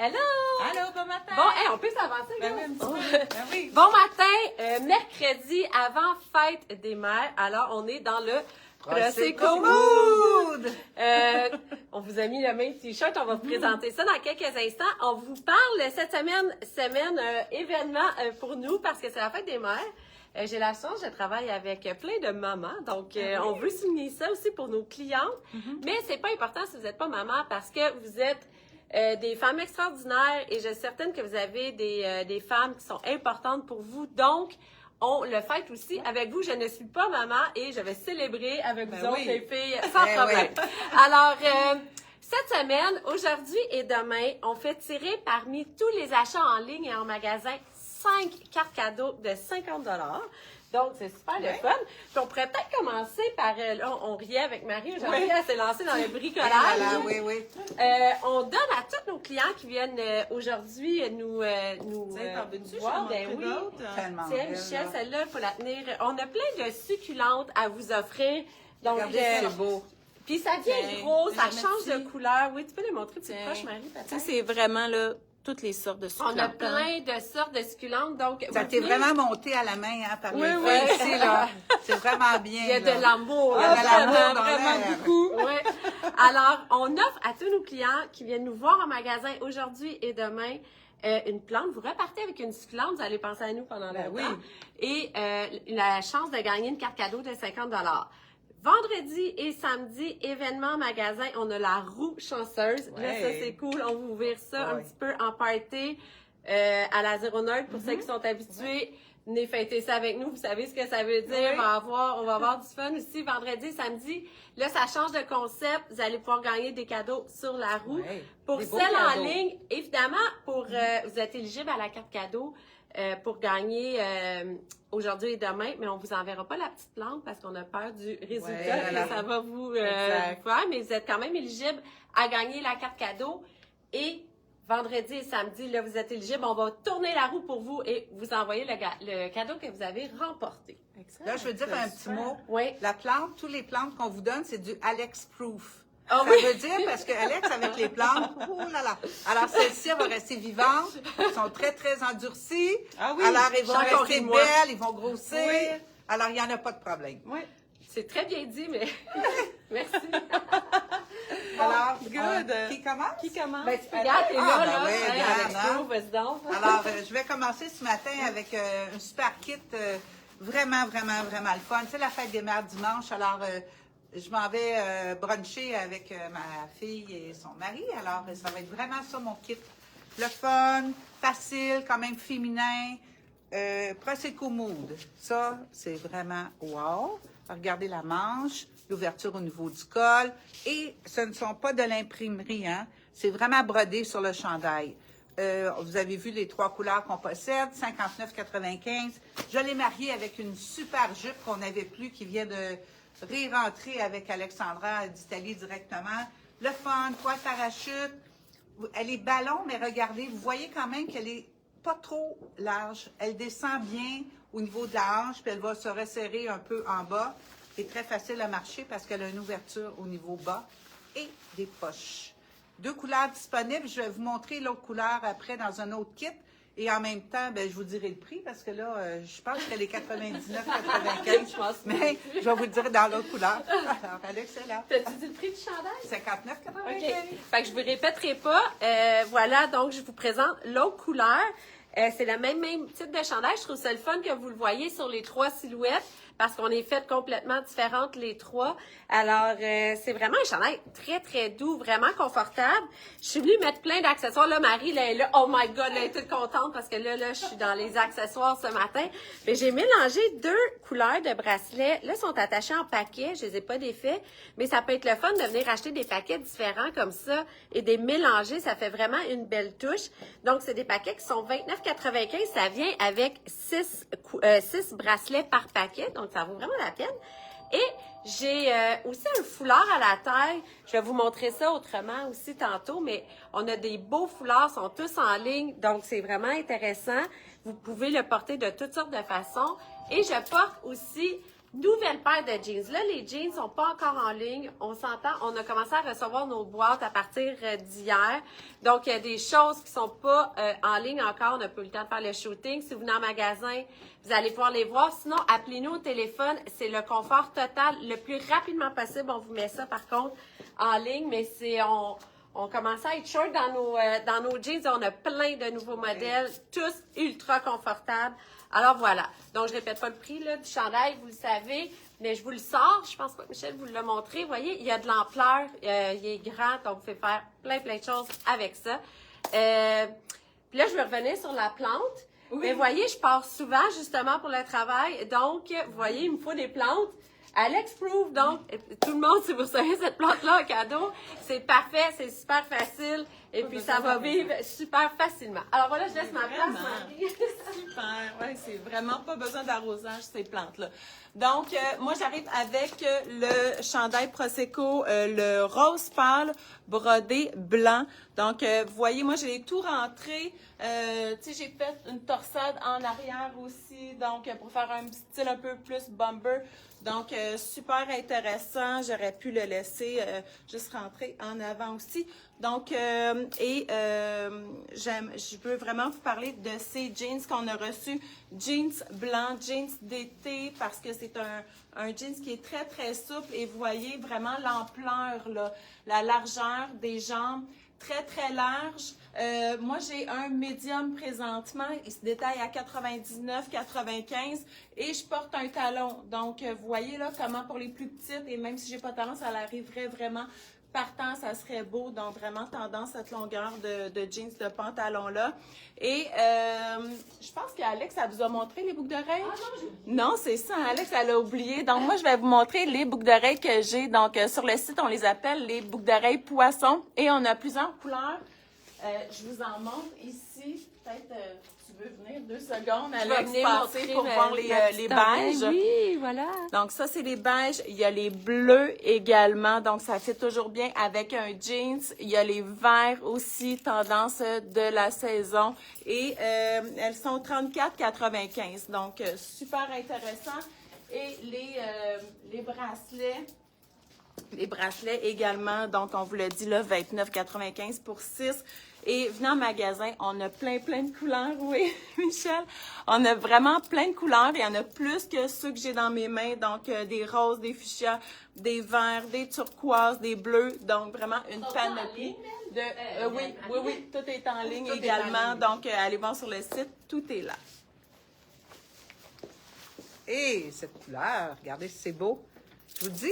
Hello! Allô, bon matin! Bon, hey, on peut s'avancer, Ben là? oui, un petit peu. Ben oui. Bon matin, mercredi avant fête des mères. Alors, on est dans le Prosecco Mood! On vous a mis le même t-shirt, on va vous présenter ça dans quelques instants. On vous parle cette semaine événement pour nous parce que c'est la fête des mères. J'ai la chance, je travaille avec plein de mamans, donc on veut souligner ça aussi pour nos clientes. Mais c'est pas important si vous n'êtes pas maman parce que vous êtes des femmes extraordinaires et je suis certaine que vous avez des femmes qui sont importantes pour vous. Donc, on le fête aussi avec vous. Je ne suis pas maman et je vais célébrer avec vous autres, les filles, sans problème. Oui. Alors, cette semaine, aujourd'hui et demain, on fait tirer parmi tous les achats en ligne et en magasin 5 cartes cadeaux de 50 $. Donc, c'est super le fun. Puis, on pourrait peut-être commencer par... là, on riait avec Marie. Aujourd'hui, elle s'est lancée dans le bricolage. Oui. On donne à tous nos clients qui viennent aujourd'hui nous voir. Ben oui. Tellement Tiens, belle, Michel, là. celle-là, il faut la tenir. On a plein de succulentes à vous offrir. Donc, Regardez, c'est beau. puis ça devient Tiens, gros, ça je change de remercie. couleur. Oui, tu peux les montrer, tu Tiens. proche, Marie, peut-être? Ça, c'est vraiment là, toutes les sortes de On succulentes. a plein de sortes de succulentes. Donc, Ça vous t'est venez- vraiment monté à la main, hein, par Oui, les oui. filles ici, là. C'est vraiment bien, Il y a là. de l'amour. Il y a là, de l'amour vraiment, dans vraiment l'air. beaucoup. Oui. Alors, on offre à tous nos clients qui viennent nous voir en magasin aujourd'hui et demain une plante. Vous repartez avec une succulente, vous allez penser à nous pendant Ben longtemps. oui. Et la chance de gagner une carte cadeau de 50 $. Vendredi et samedi, événement magasin, on a la roue chanceuse. Là, ça, Ouais. c'est cool. On va ouvrir ça un Ouais. petit peu en party à la Zéro Neutre pour ceux qui sont habitués. Venez fêter ça avec nous. Vous savez ce que ça veut dire. Oui. On va avoir du fun aussi vendredi et samedi. Là, ça change de concept. Vous allez pouvoir gagner des cadeaux sur la roue. Ouais. Pour Des beaux celles en cadeaux. ligne, évidemment, vous êtes éligible à la carte cadeau pour gagner aujourd'hui et demain, mais on vous enverra pas la petite plante parce qu'on a peur du résultat Ouais, voilà. que ça va vous Exact. faire, mais vous êtes quand même éligible à gagner la carte cadeau et vendredi et samedi, là, vous êtes éligible. On va tourner la roue pour vous et vous envoyer le cadeau que vous avez remporté. Là, je veux dire un petit mot. Oui. La plante, toutes les plantes qu'on vous donne, c'est du Alex Proof. Ah Ça oui. veut dire, parce que Alex, avec les plantes, oh là là. Alors, celle-ci, elle va rester vivante. Ils sont très, très endurcis. Ah oui. Alors, ils vont J'en rester ris, moi. belles, ils vont grossir. Oui. Alors, il n'y en a pas de problème. Oui. C'est très bien dit, mais merci. Alors, good. qui commence? Qui commence? Ben, tu regardes, t'es Ah, là, ben là. oui, Hey, regarde, Alex, hein. vas-y donc. Alors, je vais commencer ce matin avec un super kit vraiment, vraiment, vraiment le fun. C'est la fête des mères dimanche. Alors, je m'en vais bruncher avec ma fille et son mari. Alors, ça va être vraiment ça, mon kit. Le fun, facile, quand même féminin. Prosecco Mood. Ça, c'est vraiment wow. Regardez la manche, l'ouverture au niveau du col. Et ce ne sont pas de l'imprimerie, hein. C'est vraiment brodé sur le chandail. Vous avez vu les 3 couleurs qu'on possède, 59,95. Je l'ai mariée avec une super jupe qu'on n'avait plus, qui vient de ré-rentrer avec Alexandra d'Italie directement. Le fun, poil parachute. Elle est ballon, mais regardez, vous voyez quand même qu'elle est pas trop large. Elle descend bien au niveau de la hanche, puis elle va se resserrer un peu en bas. C'est très facile à marcher parce qu'elle a une ouverture au niveau bas et des poches. 2 couleurs disponibles. Je vais vous montrer l'autre couleur après dans un autre kit. Et en même temps, ben, je vous dirai le prix parce que là, je pense qu'elle est 99,95. Je pense que Mais je vais vous le dire dans l'autre couleur. Alors, Alex est là. T'as-tu dit le prix du chandail? 59,95. OK. Fait que je vous répéterai pas. Voilà, donc je vous présente l'autre couleur. C'est le même type de chandail. Je trouve ça le fun que vous le voyez sur les 3 silhouettes parce qu'on est fait complètement différentes les 3. Alors, c'est vraiment un chandail très, très doux, vraiment confortable. Je suis venue mettre plein d'accessoires. Là, Marie, là, elle est là. Oh my God, elle est toute contente parce que là, je suis dans les accessoires ce matin. Mais j'ai mélangé 2 couleurs de bracelets. Là, ils sont attachés en paquet. Je les ai pas défaits. Mais ça peut être le fun de venir acheter des paquets différents comme ça et de les mélanger. Ça fait vraiment une belle touche. Donc, c'est des paquets qui sont 29,95. Ça vient avec 6 bracelets par paquet. Donc, ça vaut vraiment la peine. Et j'ai aussi un foulard à la taille. Je vais vous montrer ça autrement aussi tantôt, mais on a des beaux foulards, sont tous en ligne, donc c'est vraiment intéressant. Vous pouvez le porter de toutes sortes de façons. Et je porte aussi nouvelle paire de jeans. Là, les jeans sont pas encore en ligne. On s'entend, on a commencé à recevoir nos boîtes à partir d'hier. Donc, il y a des choses qui sont pas en ligne encore. On n'a pas eu le temps de faire le shooting. Si vous venez en magasin, vous allez pouvoir les voir. Sinon, appelez-nous au téléphone. C'est le confort total. Le plus rapidement possible, on vous met ça, par contre, en ligne. Mais on commence à être short dans nos jeans. On a plein de nouveaux modèles, tous ultra confortables. Alors voilà. Donc, je répète pas le prix là, du chandail, vous le savez, mais je vous le sors. Je pense pas que Michel vous l'a montré. Vous voyez, il y a de l'ampleur, il est grand, donc vous pouvez faire plein de choses avec ça. Puis là, je vais revenir sur la plante. Oui. Mais vous voyez, je pars souvent justement pour le travail. Donc, vous voyez, il me faut des plantes. Alex Proof, donc, tout le monde, si vous savez cette plante-là en cadeau, c'est parfait, c'est super facile, et puis ça va vivre super facilement. Alors voilà, je laisse ma place. Super, ouais, c'est vraiment pas besoin d'arrosage, ces plantes-là. Donc, moi, j'arrive avec le chandail Prosecco, le rose pâle brodé blanc. Donc, vous voyez, moi, j'ai tout rentré. Tu sais, j'ai fait une torsade en arrière aussi, donc, pour faire un style un peu plus bomber. Donc, super intéressant. J'aurais pu le laisser juste rentrer en avant aussi. Donc, je veux vraiment vous parler de ces jeans qu'on a reçus. Jeans blancs, jeans d'été, parce que c'est un jeans qui est très, très souple. Et vous voyez vraiment l'ampleur, là, la largeur des jambes. Très, très large. Moi, j'ai un médium présentement. Il se détaille à 99,95 et je porte un talon. Donc, vous voyez là comment pour les plus petites, et même si j'ai pas de talon, ça arriverait vraiment partant, ça serait beau. Donc, vraiment tendance cette longueur de jeans, de pantalon-là. Et je pense qu'Alex, elle vous a montré les boucles d'oreilles? Ah non, c'est ça. Alex, elle a oublié. Donc, moi, je vais vous montrer les boucles d'oreilles que j'ai. Donc, sur le site, on les appelle les boucles d'oreilles poisson. Et on a plusieurs couleurs. Je vous en montre ici. Peut-être tu veux venir 2 secondes, Alex, passer pour voir les beiges. Oui, voilà. Donc, ça, c'est les beiges. Il y a les bleus également. Donc, ça fait toujours bien avec un jeans. Il y a les verts aussi, tendance de la saison. Et elles sont 34,95. Donc, super intéressant. Et les bracelets. Les bracelets également, donc on vous l'a dit là, 29,95 pour 6. Et venez en magasin, on a plein de couleurs, oui, Michel. On a vraiment plein de couleurs, il y en a plus que ceux que j'ai dans mes mains. Donc, des roses, des fuchsias, des verts, des turquoises, des bleus. Donc, vraiment une panoplie. Oui, tout est en ligne également. Donc, allez voir sur le site, tout est là. Et cette couleur, regardez, c'est beau. Je vous dis,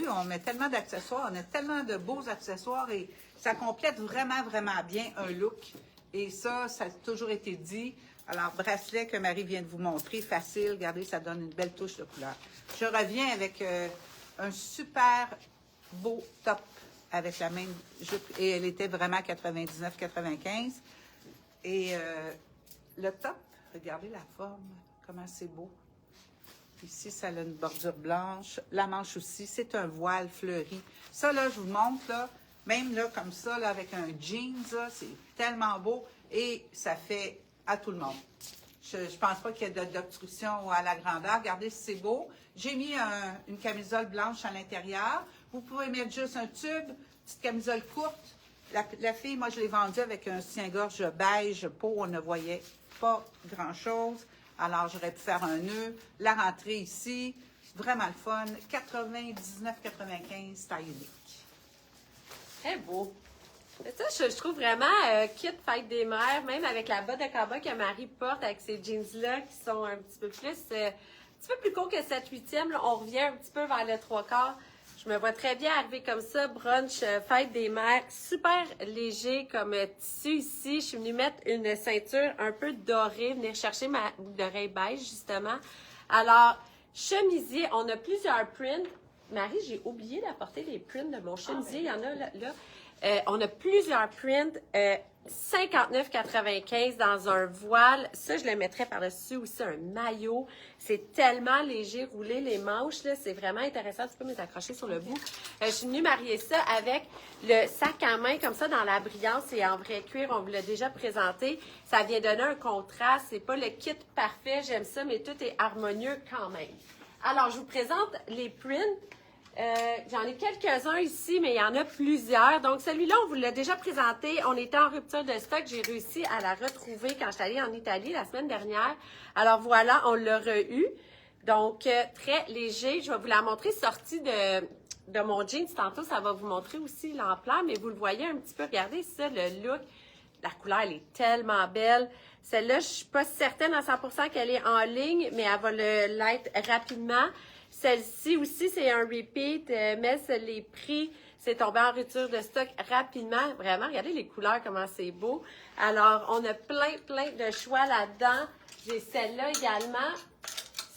on met tellement d'accessoires, on a tellement de beaux accessoires et ça complète vraiment, vraiment bien un look. Et ça a toujours été dit. Alors, bracelet que Marie vient de vous montrer, facile, regardez, ça donne une belle touche de couleur. Je reviens avec un super beau top avec la même jupe et elle était vraiment 99,95. Et le top, regardez la forme, comment c'est beau. Ici, ça a une bordure blanche. La manche aussi, c'est un voile fleuri. Ça, là, je vous montre, là, même là, comme ça, là, avec un jeans, là, c'est tellement beau et ça fait à tout le monde. Je ne pense pas qu'il y ait d'obstruction à la grandeur. Regardez si c'est beau. J'ai mis une camisole blanche à l'intérieur. Vous pouvez mettre juste un tube, petite camisole courte. La fille, moi, je l'ai vendue avec un soutien-gorge beige peau. On ne voyait pas grand-chose. Alors, j'aurais pu faire un nœud. La rentrée ici, vraiment le fun. 99,95, taille unique. Très beau. Ça, je trouve vraiment kit fête des mères, même avec la botte de cowboy que Marie porte avec ces jeans-là qui sont un petit peu plus courts que 7/8e. Là, on revient un petit peu vers le 3/4. Je me vois très bien arriver comme ça, brunch, fête des mères, super léger comme tissu ici. Je suis venue mettre une ceinture un peu dorée, venir chercher ma boucle d'oreille beige, justement. Alors, chemisier, on a plusieurs prints. Marie, j'ai oublié d'apporter les prints de mon chemisier. Il y en a là. On a plusieurs prints. 59,95 dans un voile. Ça, je le mettrais par-dessus aussi un maillot. C'est tellement léger, roulé les manches, là. C'est vraiment intéressant. Tu peux me les accrocher sur le bout. Je suis venue marier ça avec le sac à main, comme ça, dans la brillance et en vrai cuir. On vous l'a déjà présenté. Ça vient donner un contraste. C'est pas le kit parfait, j'aime ça, mais tout est harmonieux quand même. Alors, je vous présente les prints. J'en ai quelques-uns ici, mais il y en a plusieurs. Donc, celui-là, on vous l'a déjà présenté. On était en rupture de stock. J'ai réussi à la retrouver quand je suis allée en Italie la semaine dernière. Alors, voilà, on l'a re-eu. Donc, très léger. Je vais vous la montrer sortie de mon jeans. Tantôt, ça va vous montrer aussi l'ampleur, mais vous le voyez un petit peu. Regardez ça, le look. La couleur, elle est tellement belle. Celle-là, je suis pas certaine à 100% qu'elle est en ligne, mais elle va l'être rapidement. Celle-ci aussi, c'est un repeat, mais les prix, c'est tombé en rupture de stock rapidement. Vraiment, regardez les couleurs, comment c'est beau. Alors, on a plein de choix là-dedans. J'ai celle-là également.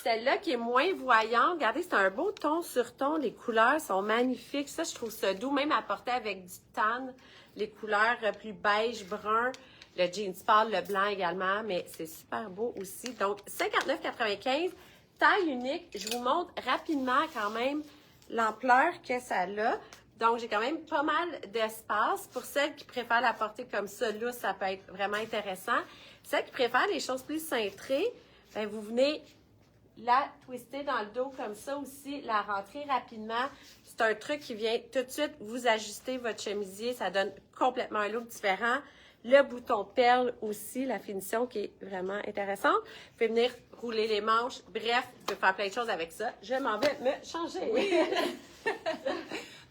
Celle-là qui est moins voyante. Regardez, c'est un beau ton sur ton. Les couleurs sont magnifiques. Ça, je trouve ça doux, même à porter avec du tan. Les couleurs plus beige, brun. Le jeans pâle, le blanc également, mais c'est super beau aussi. Donc, 59,95 $. Taille unique, je vous montre rapidement quand même l'ampleur que ça a. Donc, j'ai quand même pas mal d'espace. Pour celles qui préfèrent la porter comme ça, là, ça peut être vraiment intéressant. Celles qui préfèrent les choses plus cintrées, bien, vous venez la twister dans le dos comme ça aussi, la rentrer rapidement. C'est un truc qui vient tout de suite vous ajuster votre chemisier. Ça donne complètement un look différent. Le bouton perle aussi, la finition qui est vraiment intéressante. Vous pouvez venir rouler les manches. Bref, vous pouvez faire plein de choses avec ça. Je m'en vais me changer. Oui.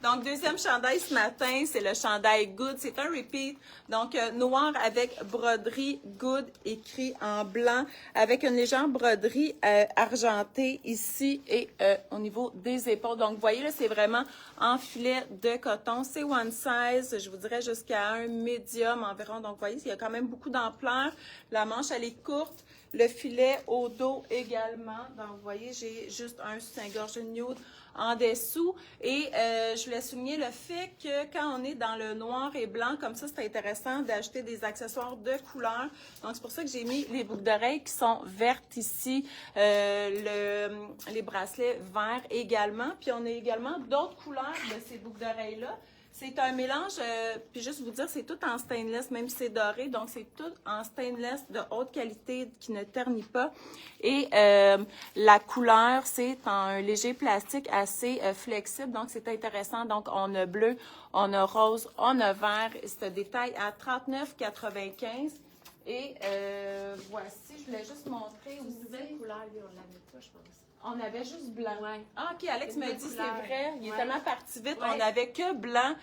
Donc, deuxième chandail ce matin, c'est le chandail Good. C'est un repeat. Donc, noir avec broderie Good écrit en blanc avec une légère broderie argentée ici et au niveau des épaules. Donc, vous voyez, là, c'est vraiment en filet de coton. C'est one size, je vous dirais jusqu'à un medium environ. Donc, vous voyez, il y a quand même beaucoup d'ampleur. La manche, elle est courte. Le filet au dos également. Donc, vous voyez, j'ai juste un soutien-gorge nude en dessous. Et je voulais souligner le fait que quand on est dans le noir et blanc, comme ça, c'est intéressant d'ajouter des accessoires de couleur. Donc, c'est pour ça que j'ai mis les boucles d'oreilles qui sont vertes ici, les bracelets verts également. Puis, on a également d'autres couleurs de ces boucles d'oreilles-là. C'est un mélange, puis juste vous dire, c'est tout en stainless, même si c'est doré, donc c'est tout en stainless de haute qualité qui ne ternit pas. Et la couleur, c'est un léger plastique assez flexible, donc c'est intéressant. Donc on a bleu, on a rose, on a vert, et c'est un détail à 39,95 $. Et voici, je voulais juste montrer aussi. Une couleur, lui, on l'avait pas, je pense. On avait juste blanc. Ouais. Ah, OK, Alex me dit, c'est vrai, il est Ouais. tellement parti vite. Ouais. On n'avait que blanc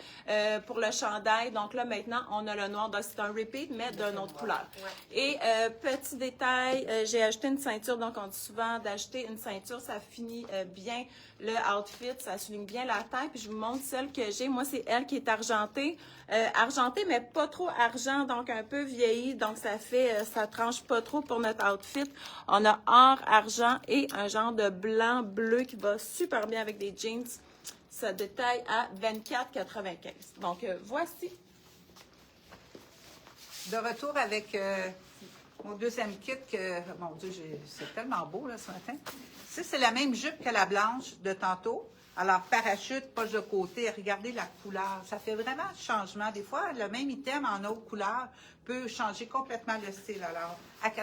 pour le chandail. Donc là, maintenant, on a le noir. Donc, c'est un repeat, mais d'une autre couleur. Ouais. Et petit détail, j'ai ajouté une ceinture. Donc, on dit souvent d'ajouter une ceinture. Ça finit bien le outfit. Ça souligne bien la taille. Puis, je vous montre celle que j'ai. Moi, c'est elle qui est argentée. Argentée, mais pas trop argent. Donc, un peu vieillie. Donc, ça fait, ça tranche pas trop pour notre outfit. On a or, argent et un genre de blanc bleu qui va super bien avec des jeans. Ça détaille à 24,95 $. Donc, voici. De retour avec mon deuxième kit que, mon Dieu, c'est tellement beau là ce matin. Ça, c'est la même jupe que la blanche de tantôt. Alors, parachute, poche de côté, regardez la couleur. Ça fait vraiment changement. Des fois, le même item en autre couleur peut changer complètement le style. Alors, à 99,95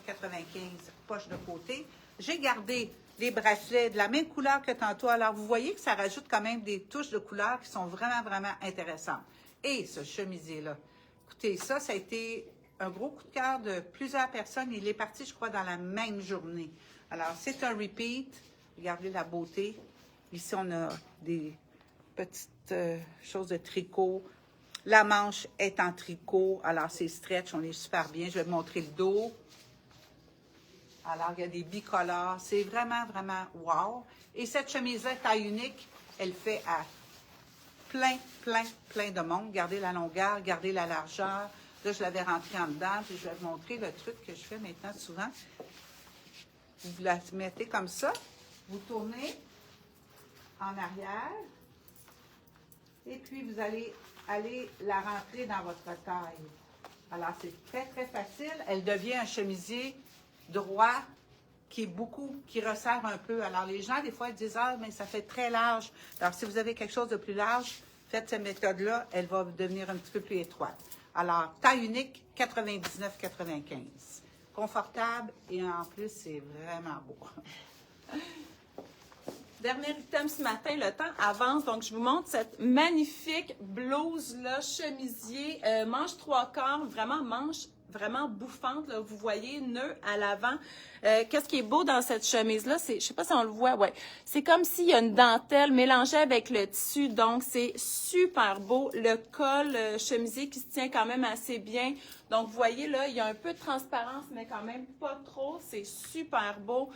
$, poche de côté. J'ai gardé les bracelets de la même couleur que tantôt. Alors, vous voyez que ça rajoute quand même des touches de couleur qui sont vraiment intéressantes. Et ce chemisier-là, écoutez, ça a été un gros coup de cœur de plusieurs personnes. Il est parti, je crois, dans la même journée. Alors, c'est un repeat. Regardez la beauté. Ici, on a des petites choses de tricot. La manche est en tricot. Alors, c'est stretch. On est super bien. Je vais vous montrer le dos. Alors, il y a des bicolores. C'est vraiment wow. Et cette chemise-là, taille unique, elle fait à plein de monde. Regardez la longueur, regardez la largeur. Là, je l'avais rentrée en dedans. Puis, je vais vous montrer le truc que je fais maintenant souvent. Vous la mettez comme ça. Vous tournez en arrière. Et puis, vous allez aller la rentrer dans votre taille. Alors, c'est très facile. Elle devient un chemisier droit qui resserre un peu. Alors, les gens, des fois, ils disent « Ah, mais ça fait très large. » Alors, si vous avez quelque chose de plus large, faites cette méthode-là, elle va devenir un petit peu plus étroite. Alors, taille unique, 99,95 $. Confortable et en plus, c'est vraiment beau. Dernier item ce matin, le temps avance, donc je vous montre cette magnifique blouse-là, chemisier, manche 3/4, vraiment manche vraiment bouffante, là, vous voyez, nœud à l'avant. Qu'est-ce qui est beau dans cette chemise-là, c'est, je sais pas si on le voit, ouais, c'est comme s'il y a une dentelle mélangée avec le tissu, donc c'est super beau. Le col chemisier qui se tient quand même assez bien. Donc, vous voyez, là, il y a un peu de transparence, mais quand même pas trop. C'est super beau.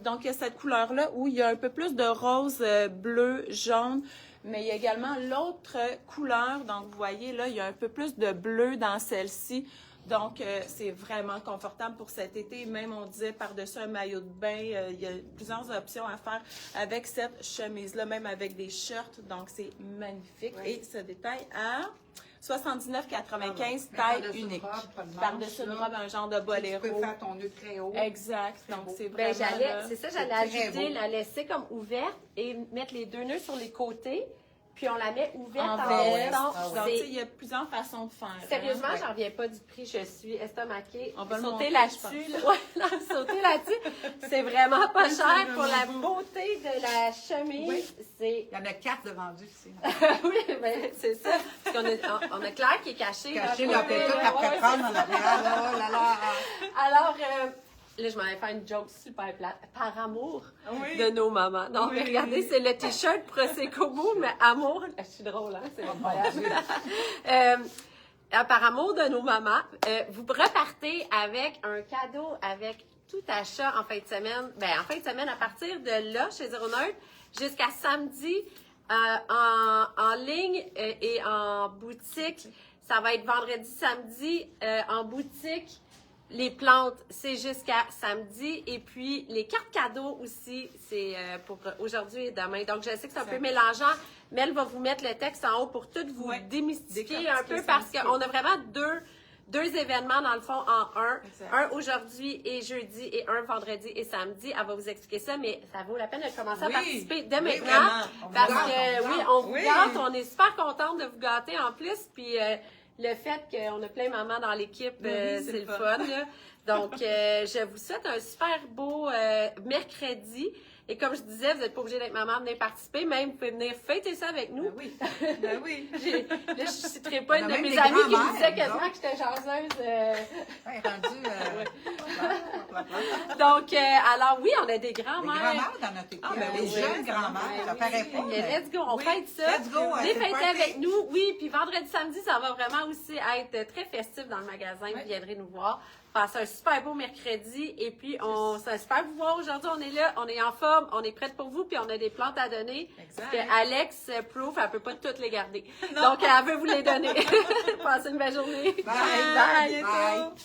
Donc, il y a cette couleur-là où il y a un peu plus de rose, bleu, jaune. Mais il y a également l'autre couleur. Donc, vous voyez, là, il y a un peu plus de bleu dans celle-ci. Donc, c'est vraiment confortable pour cet été. Même, on disait, par-dessus un maillot de bain, il y a plusieurs options à faire avec cette chemise-là, même avec des shirts. Donc, c'est magnifique. Oui. Et ce détail à 79,95, taille unique. Par-dessus une robe, un genre de boléro. Tu peux faire ton nœud très haut. Exact. Très Donc, beau. c'est Ben, vraiment... c'est ça, j'allais très ajouter, beau. la laisser comme ouverte et mettre les 2 nœuds sur les côtés, puis on la met ouverte en en veste. veston. Donc, tu sais, il y a plusieurs façons de faire. Sérieusement, hein. j'en reviens pas du prix. Je suis estomaquée. On va le Sauter montrer, là-dessus. je pense. Ouais, non, sauter là-dessus. C'est vraiment pas Oui, c'est cher pour la vraiment beau. beauté de la chemise. Oui. C'est Il y en a 4 de vendus ici. oui, ben, c'est ça. Parce qu'on a, on a Claire qui est cachée. Caché, dans là, le puis tout côté, après ouais, prendre en arrière. Là, là, là. Alors, là, je m'en vais faire une joke super plate. Par amour Oui. de nos mamans. Non, Oui. mais regardez, c'est le t-shirt Prosecco Beau, mais amour. Je suis drôle, hein? C'est incroyable. Par amour de nos mamans, vous repartez avec un cadeau avec tout achat en fin de semaine. Ben, en fin de semaine, à partir de là, chez Zero Neutre, jusqu'à samedi, en ligne et en boutique. Ça va être vendredi, samedi, en boutique. Les plantes, c'est jusqu'à samedi. Et puis, les cartes cadeaux aussi, c'est pour aujourd'hui et demain. Donc, je sais que c'est un peu mélangeant, mais elle va vous mettre le texte en haut pour tout vous démystifier un peu parce qu'on a vraiment deux événements, dans le fond, en un. Exact. Un aujourd'hui et jeudi et un vendredi et samedi. Elle va vous expliquer ça, mais ça vaut la peine de commencer à participer dès maintenant. vraiment. On vous Parce gâte, que, on vous oui, gâte. on vous Oui. gâte. On est super contente de vous gâter en plus. Puis, le fait qu'on a plein de mamans dans l'équipe, Oui, c'est le fun. Là. Donc, je vous souhaite un super beau mercredi. Et comme je disais, vous n'êtes pas obligé d'être maman, venir participer. Même, vous pouvez venir fêter ça avec nous. Ben oui. Ben oui. Là, je ne citerai pas On une a de même mes des amies qui me grands-mères, disait nous quasiment autres. que j'étais jaseuse. Ouais, rendu. Donc, alors oui, on a des Les grands-mères. grands-mères dans notre équipe. Ah, ben les oui, jeunes oui, grand-mères. Ça paraît pas. Et mais- let's go, on Oui. fête ça. Let's go, Venez c'est fêter party. avec nous. Oui, puis vendredi, samedi, ça va vraiment aussi être très festif dans le magasin. Vous Oui. viendrez nous voir. Passer un super beau mercredi. Et puis, c'est super vous voir aujourd'hui. On est là, on est en forme, on est prête pour vous, puis on a des plantes à donner. Exact. Parce que Alex Proof, elle peut pas toutes les garder. Donc, elle veut vous les donner. Passez une belle journée. Bye. À bientôt. Bye.